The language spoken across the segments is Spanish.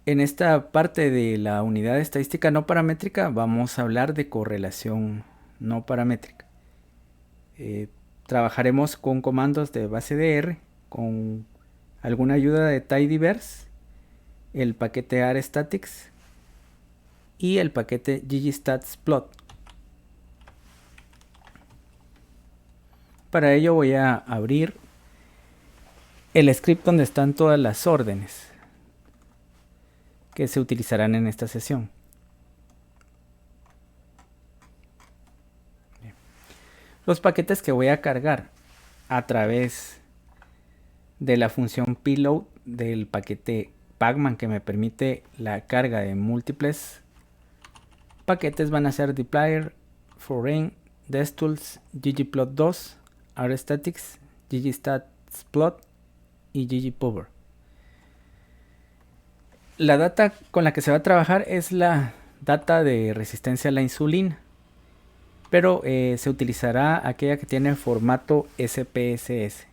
En esta parte de la unidad de estadística no paramétrica vamos a hablar de correlación no paramétrica. Eh, Trabajaremos con comandos de base de R, con alguna ayuda de tidyverse, el paquete rstatics y el paquete ggstatsplot. Para ello voy a abrir el script donde están todas las órdenes que se utilizarán en esta sesión. Los paquetes que voy a cargar a través de la función payload del paquete pacman, que me permite la carga de múltiples paquetes, van a ser dplyr, foreign, destools, ggplot2, rstatics, ggstatsplot y ggpower. La data con la que se va a trabajar es la data de resistencia a la insulina, pero se utilizará aquella que tiene formato SPSS.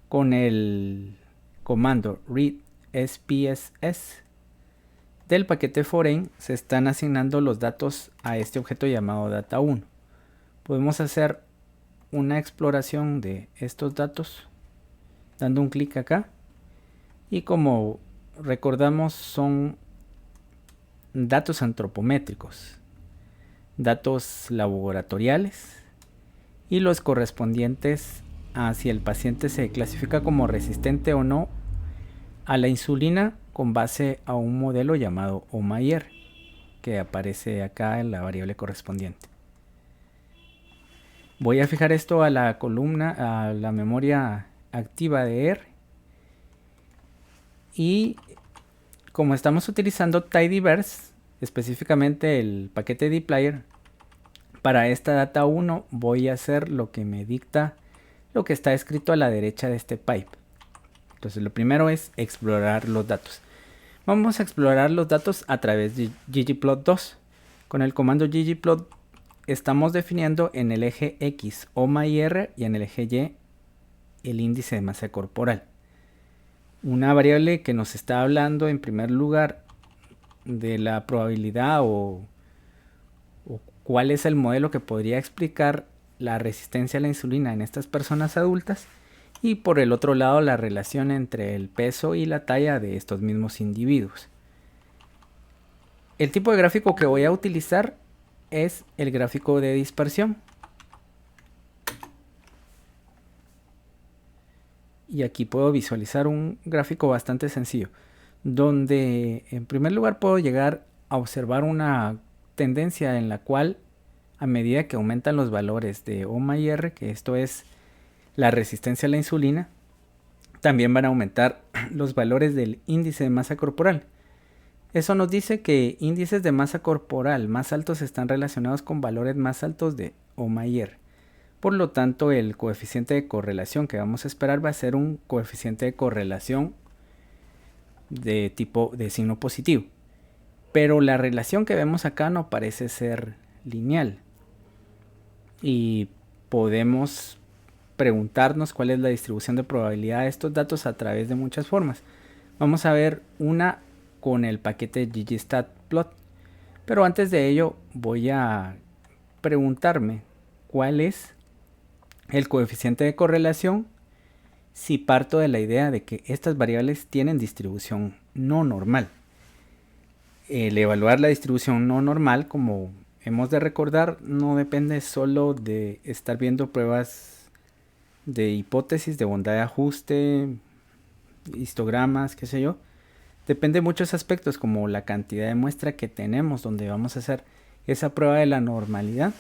Con el comando read SPSS del paquete foreign se están asignando los datos a este objeto llamado data1. Podemos hacer una exploración de estos datos dando un clic acá, y como recordamos son datos antropométricos, datos laboratoriales y los correspondientes a si el paciente se clasifica como resistente o no a la insulina con base a un modelo llamado OMA-IR, que aparece acá en la variable correspondiente. Voy a fijar esto a la columna, a la memoria activa de R, y como estamos utilizando tidyverse, específicamente el paquete dplyr, para esta data 1 voy a hacer lo que me dicta lo que está escrito a la derecha de este pipe. Entonces lo primero es explorar los datos. Vamos a explorar los datos a través de ggplot2. Con el comando ggplot estamos definiendo en el eje X OMA-IR y en el eje Y el índice de masa corporal. Una variable que nos está hablando en primer lugar de la probabilidad o cuál es el modelo que podría explicar la resistencia a la insulina en estas personas adultas, y por el otro lado la relación entre el peso y la talla de estos mismos individuos. El tipo de gráfico que voy a utilizar es el gráfico de dispersión. Y aquí puedo visualizar un gráfico bastante sencillo, donde en primer lugar puedo llegar a observar una tendencia en la cual a medida que aumentan los valores de OMA-IR, que esto es la resistencia a la insulina, también van a aumentar los valores del índice de masa corporal. Eso nos dice que índices de masa corporal más altos están relacionados con valores más altos de OMA-IR. Por lo tanto, el coeficiente de correlación que vamos a esperar va a ser un coeficiente de correlación de tipo de signo positivo. Pero la relación que vemos acá no parece ser lineal. Y podemos preguntarnos cuál es la distribución de probabilidad de estos datos a través de muchas formas. Vamos a ver una con el paquete ggstatplot, pero antes de ello voy a preguntarme cuál es el coeficiente de correlación si parto de la idea de que estas variables tienen distribución no normal. El evaluar la distribución no normal, como hemos de recordar, no depende solo de estar viendo pruebas de hipótesis, de bondad de ajuste, histogramas, qué sé yo. Depende de muchos aspectos, como la cantidad de muestra que tenemos donde vamos a hacer esa prueba de la normalidad,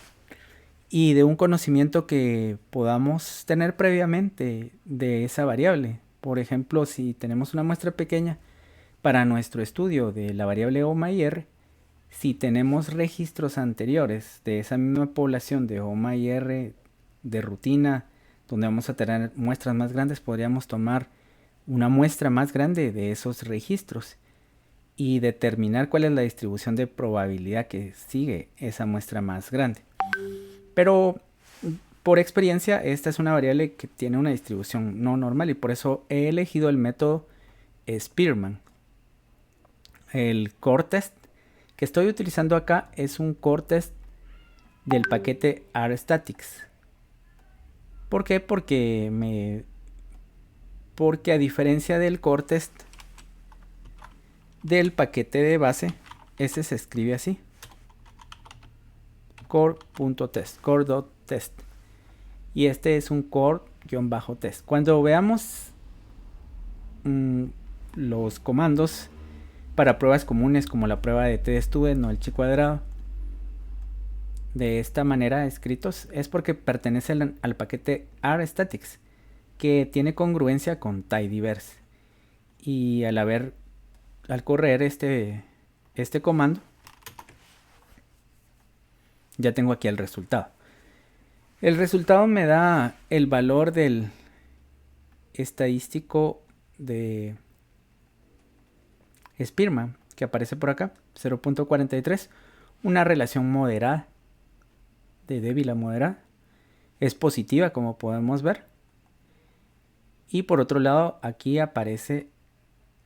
y de un conocimiento que podamos tener previamente de esa variable. Por ejemplo, si tenemos una muestra pequeña para nuestro estudio de la variable OMA-IR, si tenemos registros anteriores de esa misma población de OMA-IR de rutina, donde vamos a tener muestras más grandes, podríamos tomar una muestra más grande de esos registros y determinar cuál es la distribución de probabilidad que sigue esa muestra más grande. Pero por experiencia, esta es una variable que tiene una distribución no normal, y por eso he elegido el método Spearman. el core test que estoy utilizando acá es un core test del paquete rstatics. ¿Por qué? Porque a diferencia del core test del paquete de base, ese se escribe así: core.test, core.test, y este es un core-test. Cuando veamos los comandos para pruebas comunes como la prueba de tstudent o el chi cuadrado de esta manera escritos, es porque pertenecen al paquete rstatics, que tiene congruencia con tidyverse, y al correr este comando, ya tengo aquí el resultado. El resultado me da el valor del estadístico de Spearman, que aparece por acá, 0.43, una relación moderada, de débil a moderada. Es positiva, como podemos ver. Y por otro lado, aquí aparece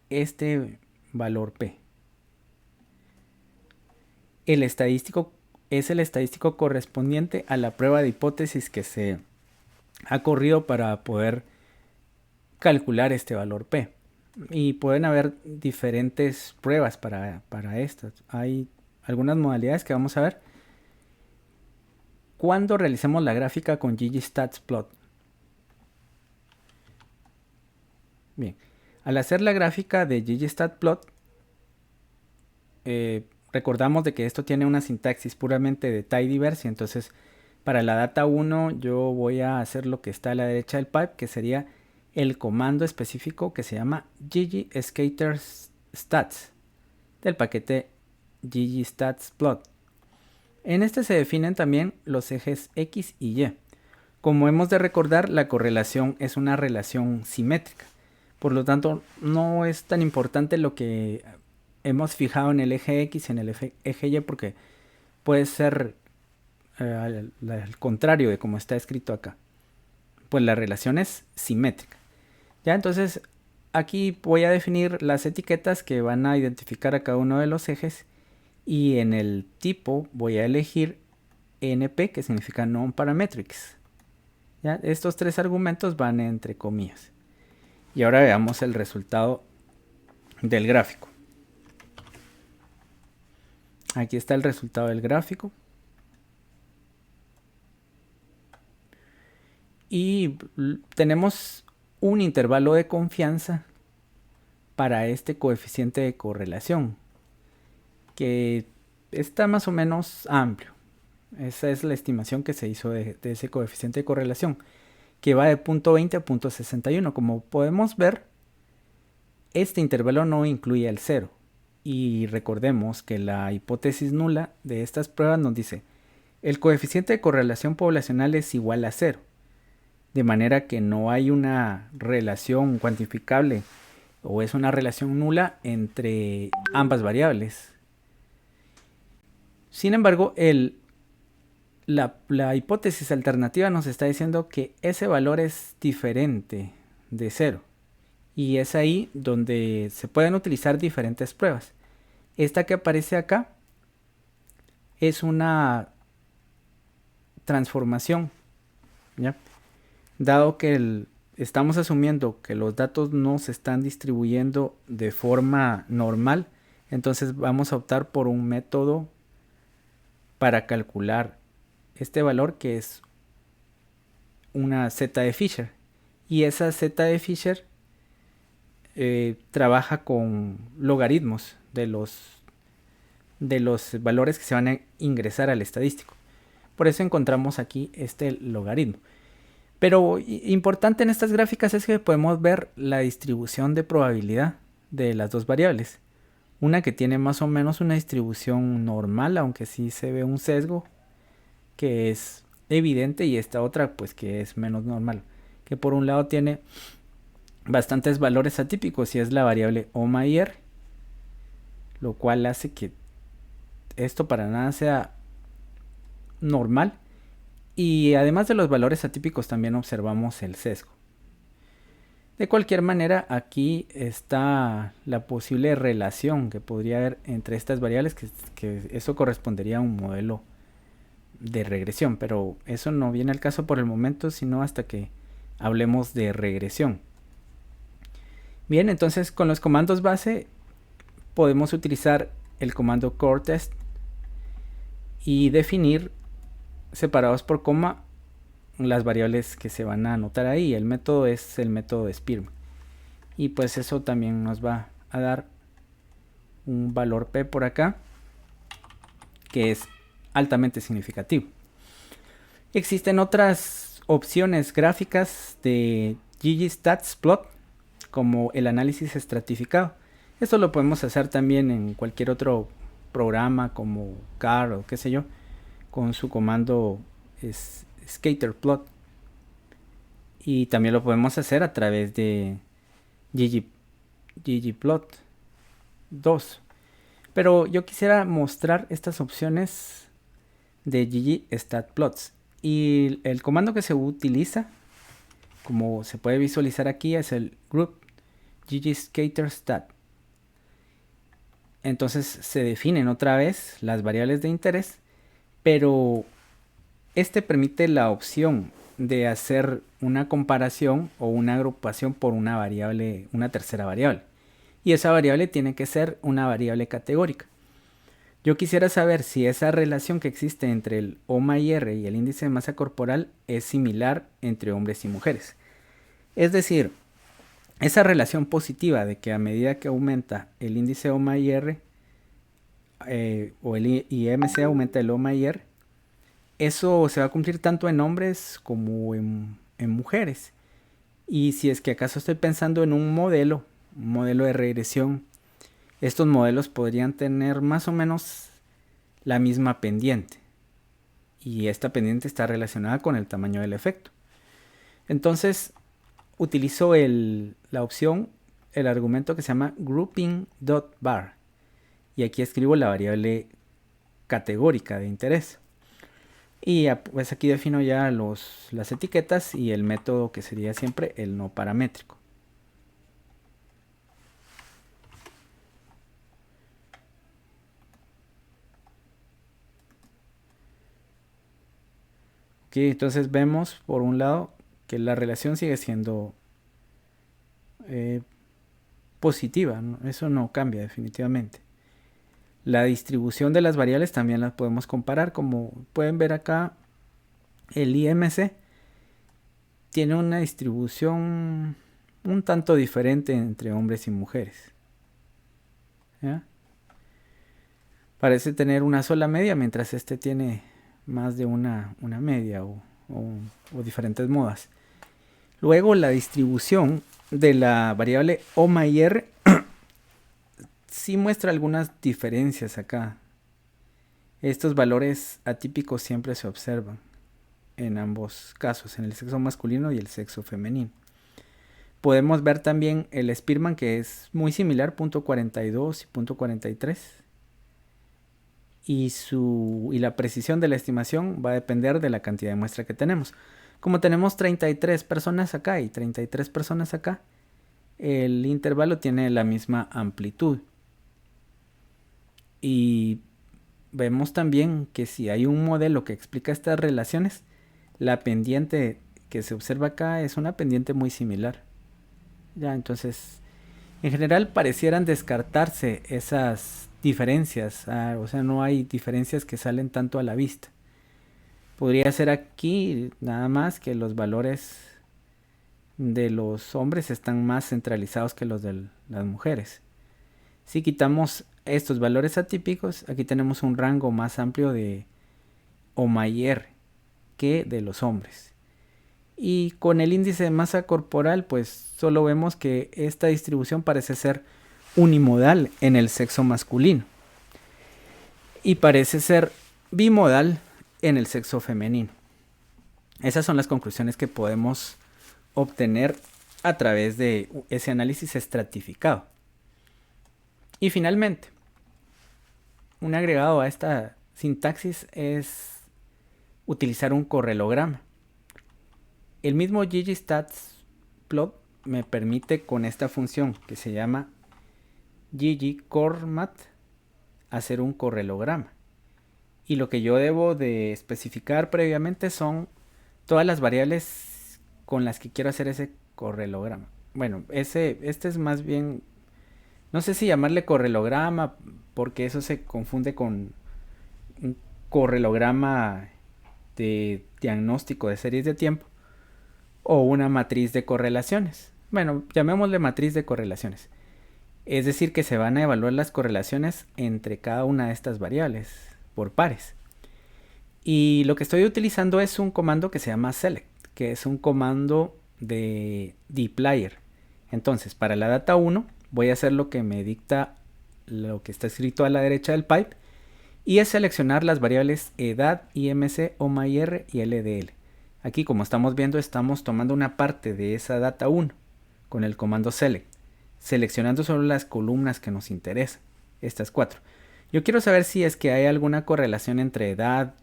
este valor P. El estadístico es el estadístico correspondiente a la prueba de hipótesis que se ha corrido para poder calcular este valor P. Y pueden haber diferentes pruebas para estas. Hay algunas modalidades que vamos a ver cuando realicemos la gráfica con ggstatsplot. Bien, al hacer la gráfica de ggstatplot, recordamos de que esto tiene una sintaxis puramente de tidyverse. Entonces, para la data 1 yo voy a hacer lo que está a la derecha del pipe, que sería el comando específico que se llama ggskaterstats del paquete ggstatsplot. En este se definen también los ejes X y Y. Como hemos de recordar, la correlación es una relación simétrica. Por lo tanto, no es tan importante lo que hemos fijado en el eje X y en el eje Y, porque puede ser al contrario de como está escrito acá. Pues la relación es simétrica. Ya, entonces aquí voy a definir las etiquetas que van a identificar a cada uno de los ejes, y en el tipo voy a elegir NP, que significa non-parametrics. ¿Ya? Estos tres argumentos van entre comillas. Y ahora veamos el resultado del gráfico. Aquí está el resultado del gráfico. Y tenemos un intervalo de confianza para este coeficiente de correlación, que está más o menos amplio. Esa es la estimación que se hizo de ese coeficiente de correlación, que va de 0.20 a 0.61. Como podemos ver, este intervalo no incluye el 0. Y recordemos que la hipótesis nula de estas pruebas nos dice: el coeficiente de correlación poblacional es igual a 0. De manera que no hay una relación cuantificable o es una relación nula entre ambas variables. Sin embargo, la hipótesis alternativa nos está diciendo que ese valor es diferente de 0. Y es ahí donde se pueden utilizar diferentes pruebas. Esta que aparece acá es una transformación, ¿ya? Dado que estamos asumiendo que los datos no se están distribuyendo de forma normal, entonces vamos a optar por un método para calcular este valor, que es una z de Fisher. Y esa z de Fisher trabaja con logaritmos de los valores que se van a ingresar al estadístico. Por eso encontramos aquí este logaritmo. Pero importante en estas gráficas es que podemos ver la distribución de probabilidad de las dos variables. Una que tiene más o menos una distribución normal, aunque sí se ve un sesgo que es evidente, y esta otra pues que es menos normal, que por un lado tiene bastantes valores atípicos y es la variable OMA-IR, lo cual hace que esto para nada sea normal. Y además de los valores atípicos también observamos el sesgo. De cualquier manera, aquí está la posible relación que podría haber entre estas variables, que eso correspondería a un modelo de regresión, pero eso no viene al caso por el momento, sino hasta que hablemos de regresión. Bien, entonces con los comandos base podemos utilizar el comando coreTest y definir separados por coma las variables que se van a anotar ahí. El método es el método de Spearman. Y pues eso también nos va a dar un valor P por acá, que es altamente significativo. Existen otras opciones gráficas de ggstatsplot, como el análisis estratificado. Esto lo podemos hacer también en cualquier otro programa como CAR o qué sé yo, con su comando scatterplot. Y también lo podemos hacer a través de ggplot 2. Pero yo quisiera mostrar estas opciones de ggstatplots. Y el comando que se utiliza, como se puede visualizar aquí, es el group ggscatterstat. Entonces se definen otra vez las variables de interés, pero este permite la opción de hacer una comparación o una agrupación por una variable, una tercera variable. Y esa variable tiene que ser una variable categórica. Yo quisiera saber si esa relación que existe entre el OMA-IR y el índice de masa corporal es similar entre hombres y mujeres. Es decir, esa relación positiva de que a medida que aumenta el índice OMA-IR o el IMC aumenta el OMA-IR, eso se va a cumplir tanto en hombres como en mujeres. Y si es que acaso estoy pensando en un modelo de regresión, estos modelos podrían tener más o menos la misma pendiente. Y esta pendiente está relacionada con el tamaño del efecto. Entonces, utilizo la opción, el argumento que se llama grouping.var. Y aquí escribo la variable categórica de interés. Y pues aquí defino ya las etiquetas y el método que sería siempre el no paramétrico. Aquí entonces vemos por un lado que la relación sigue siendo positiva, ¿no? Eso no cambia definitivamente. La distribución de las variables también las podemos comparar, como pueden ver acá. El IMC tiene una distribución un tanto diferente entre hombres y mujeres, ¿ya? Parece tener una sola media, mientras este tiene más de una media o diferentes modas. Luego la distribución de la variable OMA-IR sí muestra algunas diferencias acá. Estos valores atípicos siempre se observan en ambos casos, en el sexo masculino y el sexo femenino. Podemos ver también el Spearman, que es muy similar, .42 y .43. Y la precisión de la estimación va a depender de la cantidad de muestra que tenemos. Como tenemos 33 personas acá y 33 personas acá, el intervalo tiene la misma amplitud. Y vemos también que si hay un modelo que explica estas relaciones, la pendiente que se observa acá es una pendiente muy similar. Ya, entonces, en general parecieran descartarse esas diferencias, o sea, no hay diferencias que salen tanto a la vista. Podría ser aquí nada más que los valores de los hombres están más centralizados que los de las mujeres. Si quitamos estos valores atípicos, aquí tenemos un rango más amplio de OMA-IR que de los hombres. Y con el índice de masa corporal, pues solo vemos que esta distribución parece ser unimodal en el sexo masculino y parece ser bimodal en el sexo femenino. Esas son las conclusiones que podemos obtener a través de ese análisis estratificado. Y finalmente, un agregado a esta sintaxis es utilizar un correlograma. El mismo ggstatsplot me permite con esta función que se llama ggcormat hacer un correlograma. Y lo que yo debo de especificar previamente son todas las variables con las que quiero hacer ese correlograma. Bueno, este es más bien, no sé si llamarle correlograma, porque eso se confunde con un correlograma de diagnóstico de series de tiempo o una matriz de correlaciones. Bueno, llamémosle matriz de correlaciones. Es decir, que se van a evaluar las correlaciones entre cada una de estas variables por pares. Y lo que estoy utilizando es un comando que se llama select, que es un comando de dplyr. Entonces, para la data 1 voy a hacer lo que me dicta lo que está escrito a la derecha del pipe, y es seleccionar las variables edad, imc, omyr y ldl. Aquí, como estamos viendo, estamos tomando una parte de esa data 1 con el comando select, seleccionando solo las columnas que nos interesan, estas 4. Yo quiero saber si es que hay alguna correlación entre edad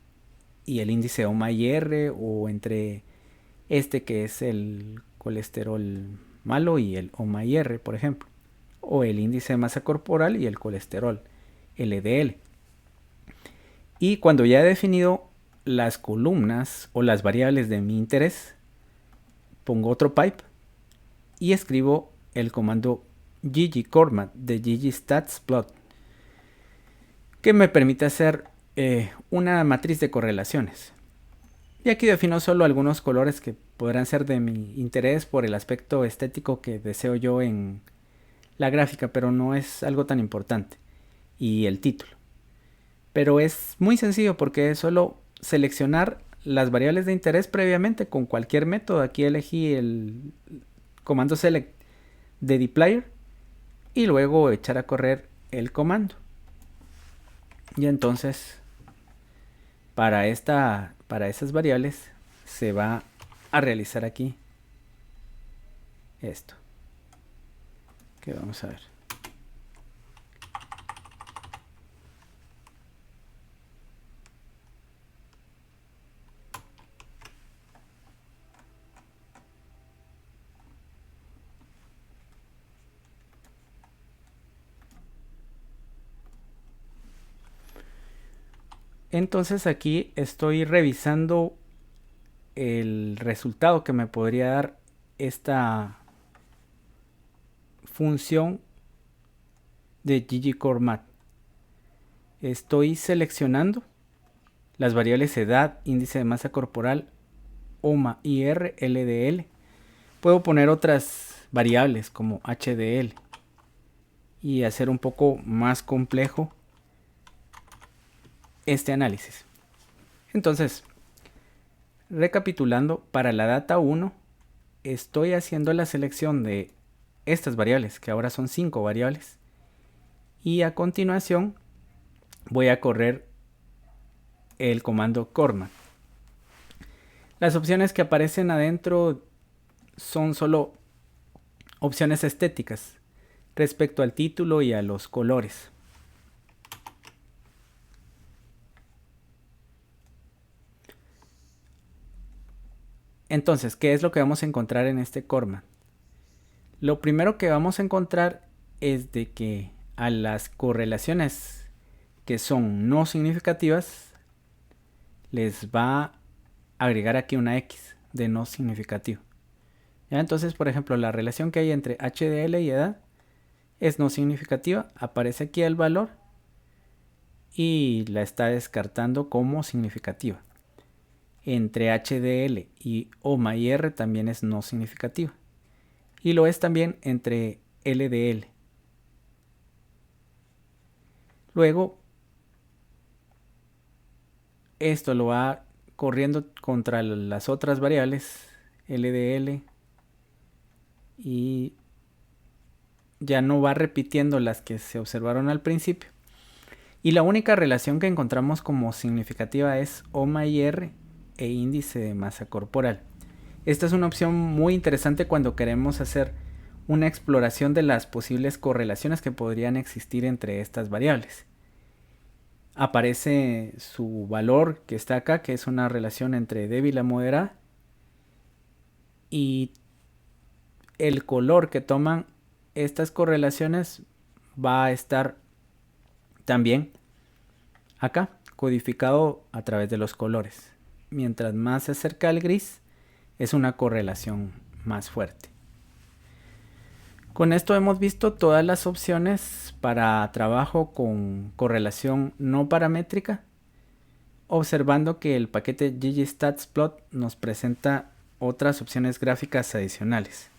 y el índice omyr, o entre este que es el colesterol malo y el omyr, por ejemplo, o el índice de masa corporal y el colesterol, LDL. Y cuando ya he definido las columnas o las variables de mi interés, pongo otro pipe y escribo el comando ggcormat de ggstatsplot, que me permite hacer una matriz de correlaciones. Y aquí defino solo algunos colores que podrán ser de mi interés por el aspecto estético que deseo yo en la gráfica, pero no es algo tan importante. Y el título. Pero es muy sencillo porque es solo seleccionar las variables de interés previamente con cualquier método. Aquí elegí el comando select de dplyr y luego echar a correr el comando. Y entonces para esas variables se va a realizar aquí esto, que vamos a ver. Entonces aquí estoy revisando el resultado que me podría dar esta función de ggcormat. Estoy seleccionando las variables edad, índice de masa corporal, OMA-IR, LDL. Puedo poner otras variables como HDL y hacer un poco más complejo este análisis. Entonces, recapitulando, para la data 1 estoy haciendo la selección de estas variables, que ahora son 5 variables, y a continuación voy a correr el comando cormat. Las opciones que aparecen adentro son solo opciones estéticas respecto al título y a los colores. Entonces, ¿qué es lo que vamos a encontrar en este cormat? Lo primero que vamos a encontrar es de que a las correlaciones que son no significativas les va a agregar aquí una X de no significativo. ¿Ya? Entonces, por ejemplo, la relación que hay entre HDL y edad es no significativa, aparece aquí el valor y la está descartando como significativa. Entre HDL y OMA-IR también es no significativa. Y lo es también entre LDL. Luego, esto lo va corriendo contra las otras variables, LDL, y ya no va repitiendo las que se observaron al principio. Y la única relación que encontramos como significativa es OMA-IR e índice de masa corporal. Esta es una opción muy interesante cuando queremos hacer una exploración de las posibles correlaciones que podrían existir entre estas variables. Aparece su valor que está acá, que es una relación entre débil a moderada, y el color que toman estas correlaciones va a estar también acá, codificado a través de los colores. Mientras más se acerca al gris, es una correlación más fuerte. Con esto hemos visto todas las opciones para trabajo con correlación no paramétrica, observando que el paquete ggstatsplot nos presenta otras opciones gráficas adicionales.